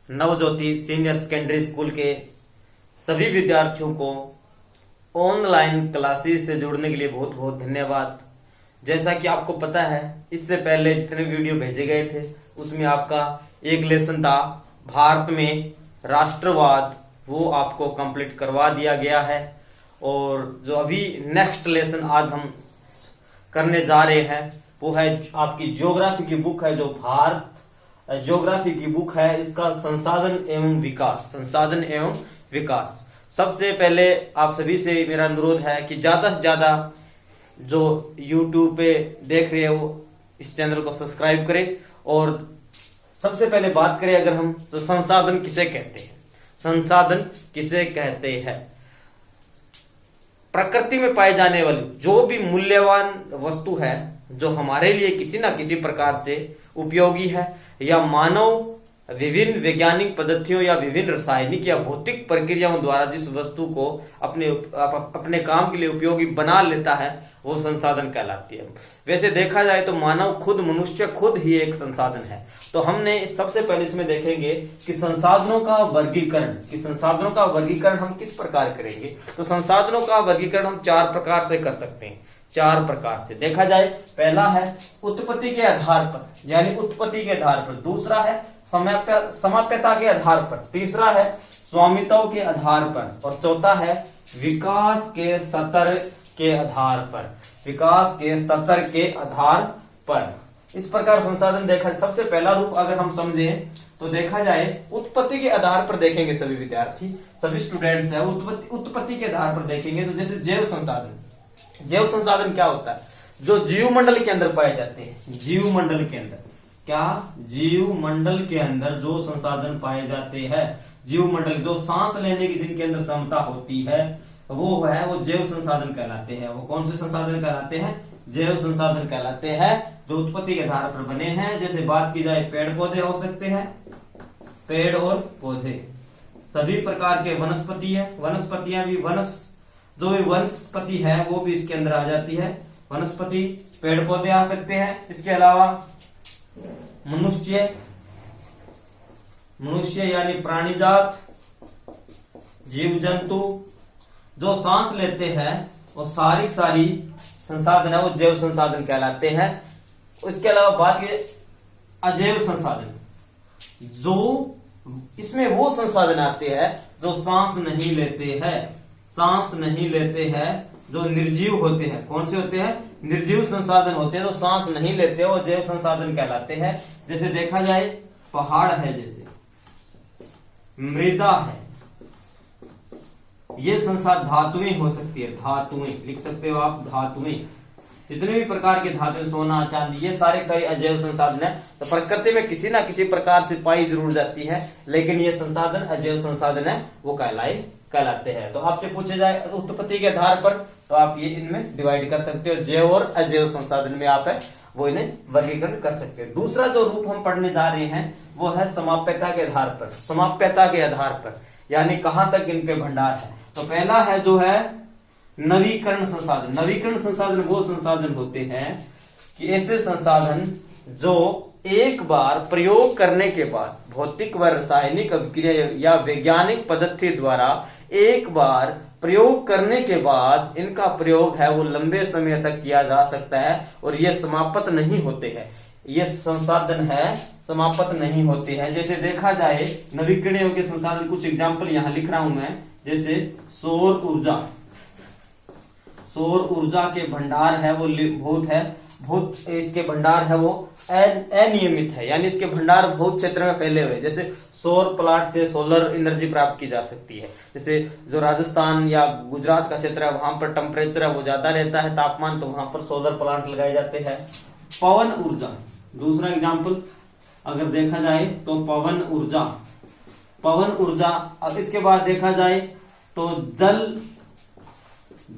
Navjyoti senior secondary school के सभी विद्यार्थियों को ऑनलाइन क्लासेस से जुड़ने के लिए बहुत बहुत धन्यवाद। जैसा कि आपको पता है, इससे पहले जितने वीडियो भेजे गए थे उसमें आपका एक लेसन था भारत में राष्ट्रवाद, वो आपको कंप्लीट करवा दिया गया है। और जो अभी नेक्स्ट लेसन आज हम करने जा रहे हैं वो है आपकी ज्योग्राफी की बुक है, जो भारत ज्योग्राफी की बुक है, इसका संसाधन एवं विकास, संसाधन एवं विकास। सबसे पहले आप सभी से मेरा अनुरोध है कि ज्यादा से ज्यादा जो YouTube पे देख रहे हो इस चैनल को सब्सक्राइब करें। और सबसे पहले बात करें अगर हम, तो संसाधन किसे कहते हैं? संसाधन किसे कहते हैं? प्रकृति में पाए जाने वाली जो भी मूल्यवान वस्तु है जो हमारे लिए किसी ना किसी प्रकार से उपयोगी है, या मानव विभिन्न वैज्ञानिक पद्धतियों या विभिन्न रासायनिक या भौतिक प्रक्रियाओं द्वारा जिस वस्तु को अपने काम के लिए उपयोगी बना लेता है, वो संसाधन कहलाती है। वैसे देखा जाए तो मानव खुद, मनुष्य खुद ही एक संसाधन है। तो हमने सबसे पहले इसमें देखेंगे कि संसाधनों का वर्गीकरण, कि संसाधनों का वर्गीकरण हम किस प्रकार करेंगे। तो संसाधनों का वर्गीकरण हम 4 प्रकार से कर सकते हैं। 4 प्रकार से देखा जाए, पहला है उत्पत्ति के आधार पर, यानी उत्पत्ति के आधार पर। दूसरा है समाप्यता के आधार पर। तीसरा है स्वामित्व के आधार पर। और चौथा है विकास के स्तर के आधार पर, विकास के स्तर के आधार पर। इस प्रकार संसाधन देखा। सबसे पहला रूप अगर हम समझे तो देखा जाए उत्पत्ति के आधार पर देखेंगे सभी विद्यार्थी, सभी स्टूडेंट्स है, उत्पत्ति के आधार पर देखेंगे। तो जैसे जैव संसाधन, जैव संसाधन क्या होता है? जो जीव मंडल के अंदर पाए जाते हैं। जीव मंडल के अंदर क्या? जीव मंडल के अंदर जो संसाधन पाए जाते हैं, जीव मंडल जो सांस लेने की जिनके अंदर क्षमता होती है, वो जैव संसाधन कहलाते हैं। वो कौन से संसाधन कहलाते हैं? जैव संसाधन कहलाते हैं, जो उत्पत्ति के आधार पर बने हैं। जैसे बात की जाए, पेड़ पौधे हो सकते हैं, पेड़ और पौधे, सभी प्रकार के वनस्पति है, वनस्पतियां भी, जो भी वनस्पति है वो भी इसके अंदर आ जाती है। वनस्पति, पेड़ पौधे आ सकते हैं। इसके अलावा मनुष्य यानी प्राणी जात, जीव जंतु जो सांस लेते हैं, वो सारी संसाधन है, वो जैव संसाधन कहलाते हैं। इसके अलावा बात की अजैव संसाधन, जो इसमें वो संसाधन आते हैं जो सांस नहीं लेते हैं, सांस नहीं लेते हैं, जो निर्जीव होते हैं। कौन से होते हैं? निर्जीव संसाधन होते हैं, जो सांस नहीं लेते, वो जैव संसाधन कहलाते हैं। जैसे देखा जाए, पहाड़ है, जैसे मृदा है, ये संसाधन, धातुएं हो सकती है, धातुएं लिख सकते हो आप, धातुएं, जितने भी प्रकार के धातु, सोना चांदी, ये सारे अजैव संसाधन है। तो प्रकृति में किसी ना किसी प्रकार से पाई जरूर जाती है, लेकिन ये संसाधन अजैव संसाधन है, वो कहलाते हैं। तो आपसे पूछे जाए उत्पत्ति के आधार पर, तो आप ये इनमें डिवाइड कर सकते हो, जैव और अजैव संसाधन में आप है वो इन्हें वर्गीकरण कर सकते हैं। दूसरा जो रूप हम पढ़ने जा रहे हैं वो है समाप्यता के आधार पर। समाप्यता के आधार पर यानी कहां तक इनके भंडार है। तो पहला है जो है नवीकरण संसाधन। नवीकरण संसाधन वो संसाधन होते हैं कि ऐसे संसाधन जो एक बार प्रयोग करने के बाद, भौतिक व रासायनिक अभिक्रिया या वैज्ञानिक पद्धति द्वारा एक बार प्रयोग करने के बाद इनका प्रयोग है वो लंबे समय तक किया जा सकता है, और ये समाप्त नहीं होते हैं। ये संसाधन है समाप्त नहीं होते हैं। जैसे देखा जाए नवीकरणीय योग्य संसाधन, कुछ एग्जाम्पल यहाँ लिख रहा हूं मैं। जैसे सौर ऊर्जा, सौर ऊर्जा के भंडार है वो बहुत इसके भंडार है वो अनियमित है, यानी इसके भंडार बहुत क्षेत्र में फैले हुए। जैसे सौर प्लांट से सोलर एनर्जी प्राप्त की जा सकती है। जैसे जो राजस्थान या गुजरात का क्षेत्र है, वहां पर टेम्परेचर है वो ज्यादा रहता है, तापमान, तो वहां पर सोलर प्लांट लगाए जाते हैं। पवन ऊर्जा दूसरा एग्जाम्पल अगर देखा जाए तो पवन ऊर्जा। अब इसके बाद देखा जाए तो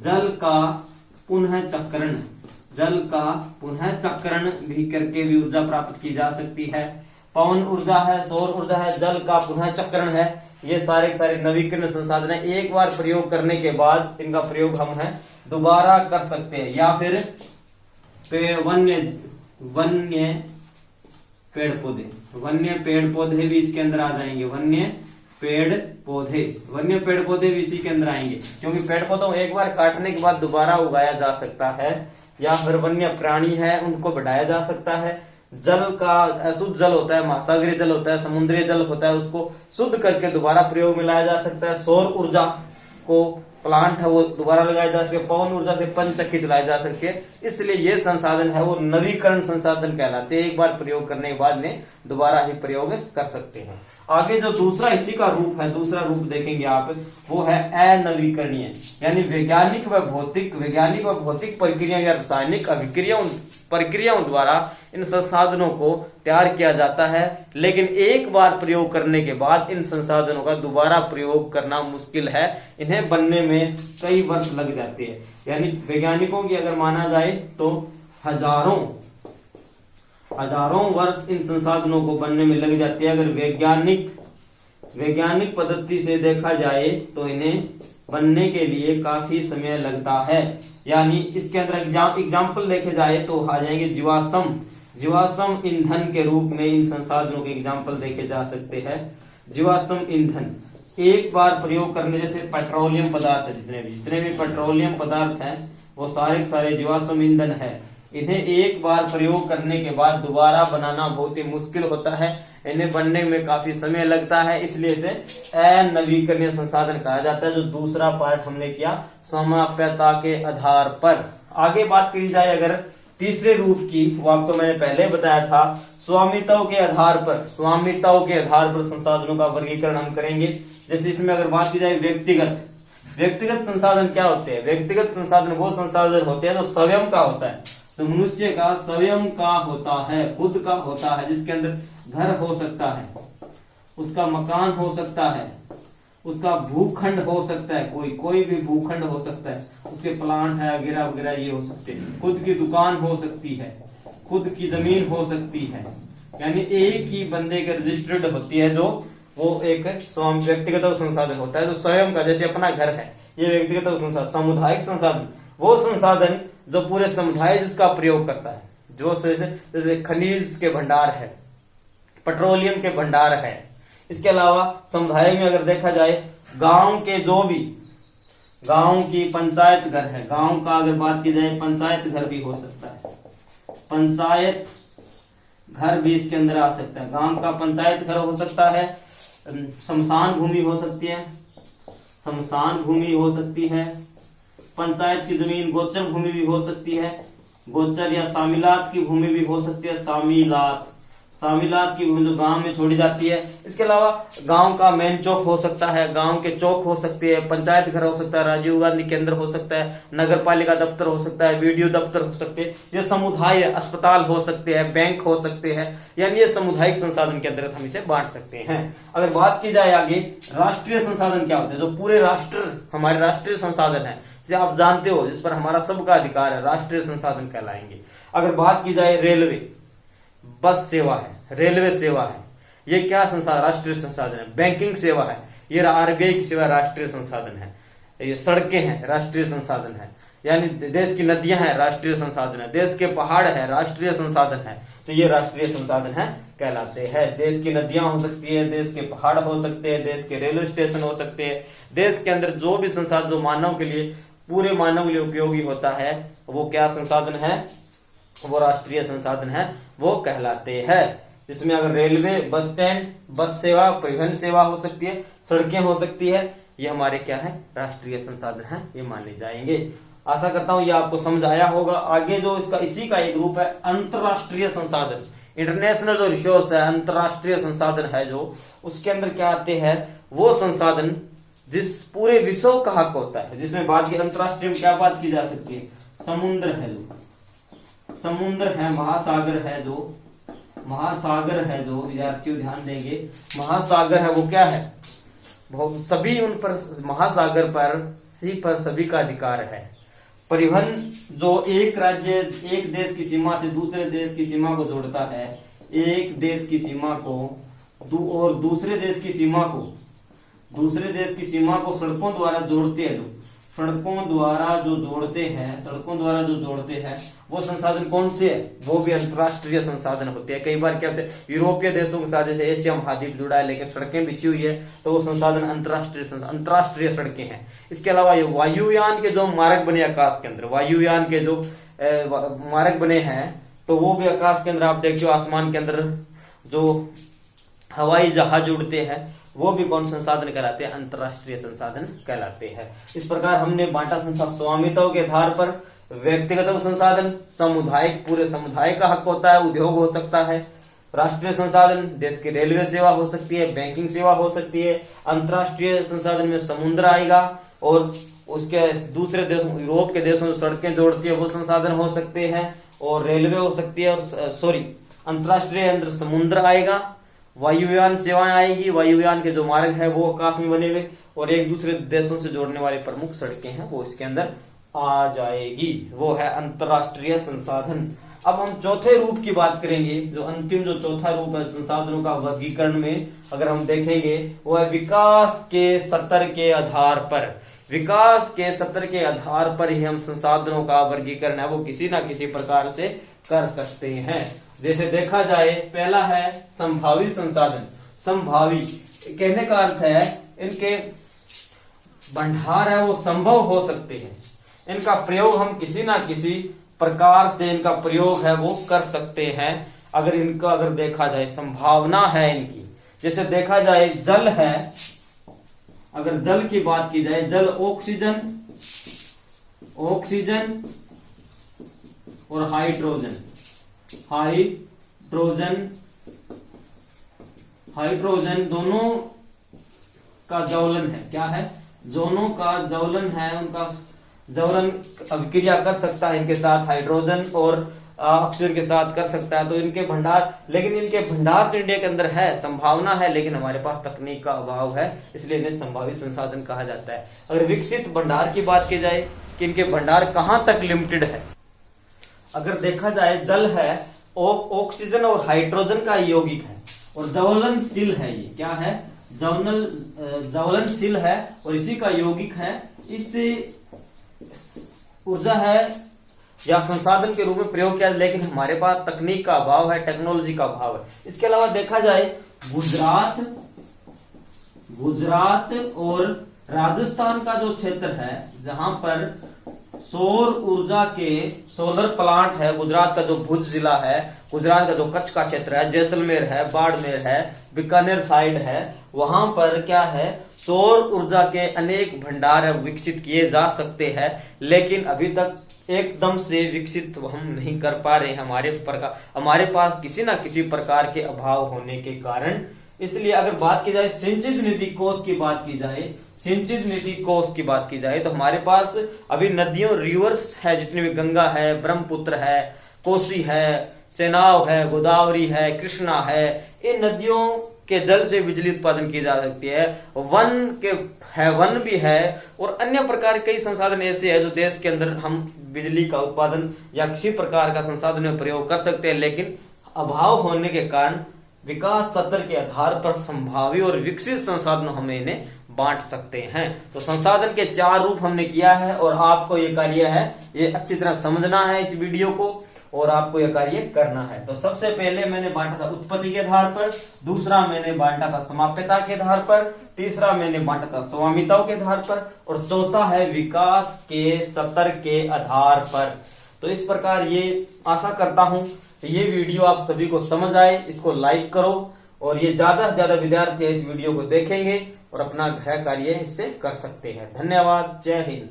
जल का पुनः चक्रण भी करके भी ऊर्जा प्राप्त की जा सकती है। पवन ऊर्जा है, सौर ऊर्जा है, जल का पुनः चक्रण है, ये सारे नवीकरण संसाधन है। एक बार प्रयोग करने के बाद इनका प्रयोग हम है दोबारा कर सकते हैं, या फिर वन्य पेड़ पौधे, वन्य पेड़ पौधे भी इसके अंदर आ जाएंगे। वन्य पेड़ पौधे भी इसी के अंदर आएंगे, क्योंकि पेड़ पौधों एक बार काटने के बाद दोबारा उगाया जा सकता है, या फिर वन्य प्राणी है उनको बढ़ाया जा सकता है। जल का अशुद्ध जल होता है, महासागरीय जल होता है, समुद्री जल होता है, उसको शुद्ध करके दोबारा प्रयोग में लाया जा सकता है। सौर ऊर्जा को प्लांट है वो दोबारा लगाया जा सके, पवन ऊर्जा से पंचचक्की चलाई जा सके, इसलिए ये संसाधन है वो नवीकरण संसाधन कहलाते हैं। एक बार प्रयोग करने के बाद में दोबारा ही प्रयोग कर सकते हैं। आगे जो दूसरा इसी का रूप है, दूसरा रूप देखेंगे आप, वो है अनवीकरणीय, यानी वैज्ञानिक व भौतिक प्रक्रिया या रासायनिक प्रक्रियाओं द्वारा इन संसाधनों को तैयार किया जाता है, लेकिन एक बार प्रयोग करने के बाद इन संसाधनों का दोबारा प्रयोग करना मुश्किल है, इन्हें बनने में कई वर्ष लग जाते हैं। यानी वैज्ञानिकों की अगर माना जाए तो हजारों वर्ष इन संसाधनों को बनने में लग जाती है। अगर वैज्ञानिक पद्धति से देखा जाए तो इन्हें बनने के लिए काफी समय लगता है। यानी इसके अंदर एग्जाम्पल देखे जाए तो आ जाएंगे जीवाश्म ईंधन के रूप में इन संसाधनों के एग्जाम्पल देखे जा सकते हैं। जीवाश्म ईंधन एक बार प्रयोग करने, जैसे पेट्रोलियम पदार्थ है, जितने भी पेट्रोलियम पदार्थ हैं वो सारे जीवाश्म ईंधन है। इन्हें एक बार प्रयोग करने के बाद दोबारा बनाना बहुत ही मुश्किल होता है, इन्हें बनने में काफी समय लगता है, इसलिए इसे अनवीकरणीय संसाधन कहा जाता है। जो दूसरा पार्ट हमने किया समाप्यता के आधार पर। आगे बात की जाए अगर तीसरे रूप की, वो आपको मैंने पहले बताया था, स्वामित्व के आधार पर संसाधनों का वर्गीकरण हम करेंगे। जैसे इसमें अगर बात की जाए व्यक्तिगत संसाधन क्या होते हैं? व्यक्तिगत संसाधन वो संसाधन होते हैं जो स्वयं का होता है, तो मनुष्य का स्वयं का होता है, खुद का होता है, जिसके अंदर घर हो सकता है, उसका मकान हो सकता है, उसका भूखंड हो सकता है, कोई भी भूखंड हो सकता है, उसके प्लांट है वगैरह वगैरह ये हो सकते हैं, खुद की दुकान हो सकती है, खुद की जमीन हो सकती है। यानी एक ही बंदे के रजिस्टर्ड होती है, जो वो एक व्यक्तिगत संसाधन होता है जो स्वयं का, जैसे अपना घर है, ये व्यक्तिगत संसाधन। सामुदायिक संसाधन वो संसाधन जो पूरे समुदाय जिसका प्रयोग करता है, जो जैसे खनिज के भंडार है, पेट्रोलियम के भंडार है। इसके अलावा समुदाय में अगर देखा जाए गांव के जो भी गांव की पंचायत घर है, गांव का अगर बात की जाए पंचायत घर भी हो सकता है, पंचायत घर भी इसके अंदर आ सकता है। गांव का पंचायत घर हो सकता है, शमशान भूमि हो सकती है, पंचायत की जमीन गोचर भूमि भी हो सकती है, गोचर या सामिलात की भूमि भी हो सकती है, सामिलात की भूमि जो गांव में छोड़ी जाती है। इसके अलावा गांव का मेन चौक हो सकता है, गांव के चौक हो सकते हैं, पंचायत घर हो सकता है, राजीव गांधी केंद्र हो सकता है, नगर पालिका दफ्तर हो सकता है, बीडीओ दफ्तर हो सकते हैं, ये समुदाय अस्पताल हो सकते हैं, बैंक हो सकते हैं। यानी ये सामुदायिक संसाधन के अंतर्गत हम इसे बांट सकते हैं। अगर बात की जाए आगे राष्ट्रीय संसाधन क्या होते हैं, जो पूरे राष्ट्र हमारे राष्ट्रीय संसाधन है, जिसे आप जानते हो, जिस पर हमारा सबका अधिकार है, राष्ट्रीय संसाधन कहलाएंगे। अगर बात की जाए रेलवे, बस सेवा है, रेलवे सेवा है, ये क्या संसाधन? राष्ट्रीय संसाधन है। बैंकिंग सेवा है, ये आरबीआई की सेवा राष्ट्रीय संसाधन है। ये सड़कें हैं, राष्ट्रीय संसाधन है। यानी देश की नदियां हैं, राष्ट्रीय संसाधन है। देश के पहाड़ है, राष्ट्रीय संसाधन है, तो ये राष्ट्रीय संसाधन है कहलाते हैं। देश की नदियां हो सकती है, देश के पहाड़ हो सकते हैं, देश के रेलवे स्टेशन हो सकते हैं। देश के अंदर जो भी संसाधन जो मानव के लिए, पूरे मानव के लिए उपयोगी होता है, वो क्या संसाधन है? वो राष्ट्रीय संसाधन है, वो कहलाते हैं। जिसमें अगर रेलवे, बस स्टैंड, बस सेवा, परिवहन सेवा हो सकती है, सड़कें हो सकती है, ये हमारे क्या है? राष्ट्रीय संसाधन है, ये माने जाएंगे। आशा करता हूं ये आपको समझ आया होगा। आगे जो इसका इसी का एक रूप है अंतरराष्ट्रीय संसाधन, इंटरनेशनल जो रिसोर्स है, अंतरराष्ट्रीय संसाधन है जो, उसके अंदर क्या आते हैं? वो संसाधन जिस पूरे विश्व का हक होता है। जिसमें बात की अंतरराष्ट्रीय में क्या बात की जा सकती है? समुद्र है, समुद्र है, महासागर है जो विद्यार्थियों ध्यान देंगे, महासागर है वो क्या है? सभी उन पर, महासागर पर सभी का अधिकार है। परिवहन जो एक राज्य, एक देश की सीमा से दूसरे देश की सीमा को जोड़ता है, एक देश की सीमा को और दूसरे देश की सीमा को सड़कों द्वारा जोड़ते हैं, सड़कों द्वारा जो जोड़ते हैं वो संसाधन कौन से है, वो भी अंतर्राष्ट्रीय संसाधन होते हैं। कई बार क्या होता है, यूरोपीय देशों के साथ जैसे एशिया महाद्वीप जुड़ा है लेकिन सड़कें बिछी हुई है, तो वो संसाधन अंतर्राष्ट्रीय सड़कें हैं। इसके अलावा ये वायुयान के जो मार्ग बने आकाश के अंदर, वायुयान के जो मार्ग बने हैं, तो वो भी आकाश के अंदर आप देखिए, आसमान के अंदर जो हवाई जहाज उड़ते हैं वो भी कौन संसाधन कहलाते हैं, अंतर्राष्ट्रीय संसाधन कहलाते हैं। इस प्रकार हमने बांटा संसाधन स्वामित्व के आधार पर व्यक्तिगत संसाधन, सामुदायिक पूरे समुदाय का हक होता है, उद्योग हो सकता है, राष्ट्रीय संसाधन देश की रेलवे सेवा हो सकती है, बैंकिंग सेवा हो सकती है, अंतर्राष्ट्रीय संसाधन में समुद्र आएगा और उसके दूसरे देशों, यूरोप के देशों में सड़कें जोड़ती है वो संसाधन हो सकते हैं, और रेलवे हो सकती है, और अंतर्राष्ट्रीय अंदर समुद्र आएगा, वायुयान सेवाएं आएगी, वायुयान के जो मार्ग है वो आकाश में बने हुए, और एक दूसरे देशों से जोड़ने वाले प्रमुख सड़कें हैं वो इसके अंदर आ जाएगी, वो है अंतर्राष्ट्रीय संसाधन। अब हम चौथे रूप की बात करेंगे, जो अंतिम जो चौथा रूप है संसाधनों का वर्गीकरण में अगर हम देखेंगे, वो है विकास के स्तर के आधार पर। विकास के स्तर के आधार पर ही हम संसाधनों का वर्गीकरण है वो किसी ना किसी प्रकार से कर सकते हैं। जैसे देखा जाए, पहला है संभावी संसाधन। संभावी कहने का अर्थ है इनके भंडार है वो संभव हो सकते हैं, इनका प्रयोग हम किसी ना किसी प्रकार से इनका प्रयोग है वो कर सकते हैं। अगर देखा जाए संभावना है इनकी, जैसे देखा जाए जल है, अगर जल की बात की जाए, जल ऑक्सीजन और हाइड्रोजन दोनों का ज्वलन है। क्या है? दोनों का ज्वलन है, उनका ज्वलन अभिक्रिया कर सकता है इनके साथ, हाइड्रोजन और ऑक्सीजन के साथ कर सकता है। तो इनके भंडार, लेकिन इनके भंडार तो इंडिया के अंदर है, संभावना है, लेकिन हमारे पास तकनीक का अभाव है, इसलिए इन्हें संभावित संसाधन कहा जाता है। अगर विकसित भंडार की बात की जाए कि इनके भंडार कहां तक लिमिटेड है, अगर देखा जाए जल है, ऑक्सीजन और हाइड्रोजन का यौगिक है और ज्वलनशील है। ये क्या है? ज्वलनशील है और इसी का यौगिक है। इससे ऊर्जा है या संसाधन के रूप में प्रयोग किया, लेकिन हमारे पास तकनीक का अभाव है, टेक्नोलॉजी का अभाव है। इसके अलावा देखा जाए गुजरात और राजस्थान का जो क्षेत्र है, जहां पर सौर ऊर्जा के सोलर प्लांट है, गुजरात का जो भुज जिला है, गुजरात का जो कच्छ का क्षेत्र है, जैसलमेर है, बाड़मेर है, बीकानेर साइड है, वहां पर क्या है, सौर ऊर्जा के अनेक भंडार विकसित किए जा सकते हैं, लेकिन अभी तक एकदम से विकसित हम नहीं कर पा रहे हैं हमारे पास किसी ना किसी प्रकार के अभाव होने के कारण। इसलिए अगर बात की जाए सिंचित नीति कोष की बात की जाए तो हमारे पास अभी नदियों, रिवर्स है, जितनी भी गंगा है, ब्रह्मपुत्र है, कोसी है, चेनाब है, गोदावरी है, कृष्णा है, इन नदियों के जल से बिजली उत्पादन की जा सकती है। वन भी है और अन्य प्रकार के कई संसाधन ऐसे हैं जो देश के अंदर हम बिजली का उत्पादन या किसी प्रकार का संसाधन में प्रयोग कर सकते हैं, लेकिन अभाव होने के कारण विकास स्तर के आधार पर संभावी और विकसित संसाधनों हम इन्हें बांट सकते हैं। तो संसाधन के 4 रूप हमने किया है और आपको ये कार्य है ये अच्छी तरह समझना है इस वीडियो को, और आपको यह कार्य करना है। तो सबसे पहले मैंने बांटा था उत्पत्ति के आधार पर, दूसरा मैंने बांटा था समाप्यता के आधार पर, तीसरा मैंने बांटा था स्वामित्व के आधार पर, और चौथा है विकास के स्तर के आधार पर। तो इस प्रकार ये आशा करता हूं ये वीडियो आप सभी को समझ आए। इसको लाइक करो और ये ज्यादा से ज्यादा विद्यार्थी इस वीडियो को देखेंगे और अपना गृह कार्य इससे कर सकते हैं। धन्यवाद। जय हिंद।